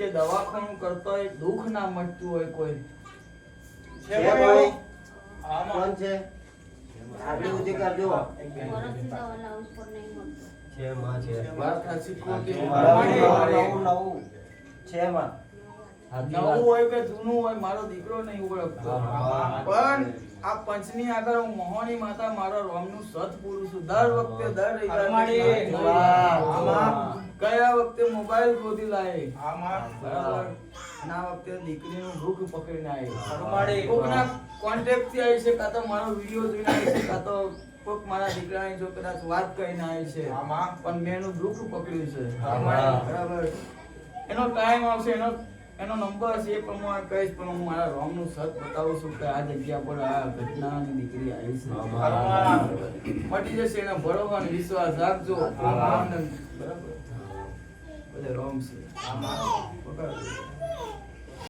કે દવાખાનું કરતો હોય દુઃખ ના મટતું હોય કોઈ છે ભાઈ કોણ છે આગળ ઉધી કરજો વર્ષથી દવા લાવું પણ નહીં મળતો. છે માં છે વાત સાચી ખોટી નવું છે માં નવું હોય કે જૂનું હોય મારો દીકરો નહીં ઓળખતો પણ આ પંચની આગળ હું મોહની માતા મારો રોમનું સત પુરુષ છું દર વખતે દર ગયા વખતે મોબાઈલ ગોતી લાય બરાબર અને આ વખતે દીકરીનું ભૂખ પકડીને આવી કોકના કોન્ટેક્ટ થી આવી છે કાં તો મારો વિડીયો જોઈને આવી છે કાં તો કોક મારા દીકરાની જો કદાચ વાત કરીને આવી છે પણ મેં એનું દુઃખ પકડ્યું છે બરાબર એનો ટાઈમ આવશે એનો નંબર છે એ પ્રમાણે કહીશ પણ હું મારા રોમનું સત બતાવું છું કે આ જગ્યા પર આ ઘટનાની દીકરી આવી છે મટી જશે એના ભરોસો અને વિશ્વાસ રાખજો બરાબર બધે રોમ છે